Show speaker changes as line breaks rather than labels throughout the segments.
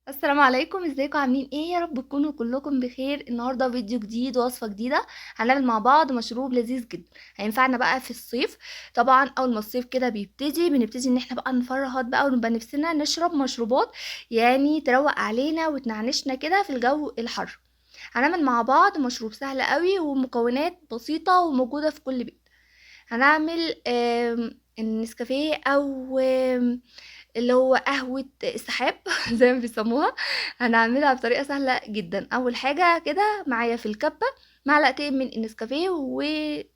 السلام عليكم، ازيكم عاملين ايه؟ يا رب تكونوا كلكم بخير. النهارده فيديو جديد ووصفه جديده. هنعمل مع بعض مشروب لذيذ جدا هينفعنا بقى في الصيف. طبعا اول ما الصيف كده بنبتدي ان احنا بقى نفرهد بقى ونبقى نفسنا نشرب مشروبات، يعني تروق علينا وتنعنشنا كده في الجو الحر. هنعمل مع بعض مشروب سهل قوي ومكونات بسيطه وموجوده في كل بيت. هنعمل النسكافيه او اللي هو قهوة السحاب زي ما بيسموها. هنعملها بطريقة سهلة جدا. اول حاجة كده معايا في الكبة معلقتين من النسكافيه، واي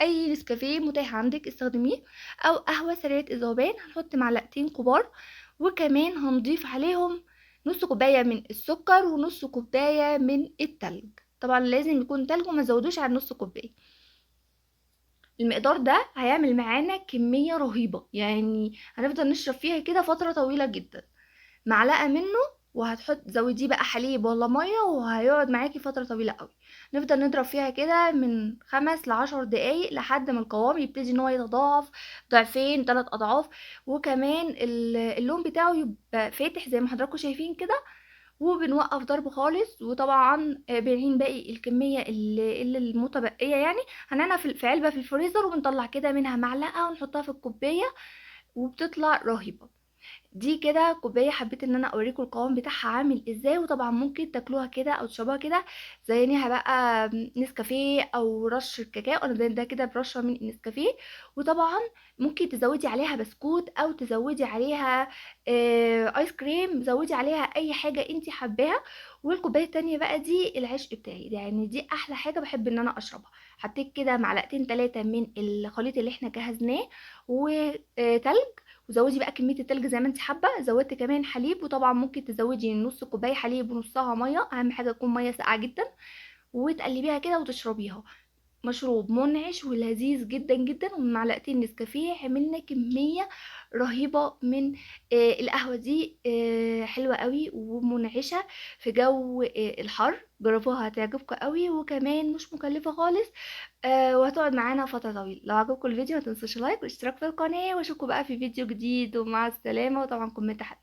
نسكافيه متاح عندك استخدميه، او قهوة سريعة الذوبان. هنحط معلقتين كبار، وكمان هنضيف عليهم نص كوباية من السكر ونص كوباية من التلج. طبعا لازم يكون تلج وما تزودوش عن نص كوباية. المقدار ده هيعمل معانا كمية رهيبة، يعني هنفضل نشرب فيها كده فترة طويلة جدا. معلقة منه، وهتحط زوديه بقى حليب ولا مية، وهيقعد معاكي فترة طويلة قوي. نفضل نضرب فيها كده من 5 ل10 دقايق لحد ما القوام يبتدي ان هو يتضاعف ضعفين 3 اضعاف. وكمان اللون بتاعه يبقى فاتح زي ما حضراتكم شايفين كده. وبنوقف ضرب خالص، وطبعا بنعين باقي الكميه اللي المتبقيه يعني. هنعملها في علبه في الفريزر، وبنطلع كده منها معلقه ونحطها في الكوبايه، وبتطلع رهيبه. دي كده كوبايه حبيت ان انا اوريكم القوام بتاعها عامل ازاي. وطبعا ممكن تاكلوها كده او تشربوها كده زينها بقى نسكافيه او رش كاكاو. انا ده كده برشه من النسكافيه. وطبعا ممكن تزودي عليها بسكوت او تزودي عليها ايس كريم، زودي عليها اي حاجه انتي حباها. والكوبايه التانية بقى دي العشق بتاعي، يعني دي احلى حاجه بحب ان انا اشربها. حطيت كده معلقتين 3 من الخليط اللي احنا جهزناه وتلج. وزودي بقى كميه التلج زي ما انت حابه. زودت كمان حليب، وطبعا ممكن تزودي نص كوبايه حليب ونصها ميه، اهم حاجه تكون ميه ساقعه جدا. وتقلبيها كده وتشربيها. مشروب منعش ولذيذ جدا جدا. ومن معلقتين نسكافيه عملنا كميه رهيبه من القهوه دي. حلوه قوي ومنعشه في جو الحر. جربوها هتعجبكم قوي، وكمان مش مكلفه خالص. وهتقعد معانا فترة طويلة. لو عجبكم الفيديو ما تنسوش لايك واشتراك في القناة، واشوفكم بقى في فيديو جديد. ومع السلامة، وطبعا كومنت حلو.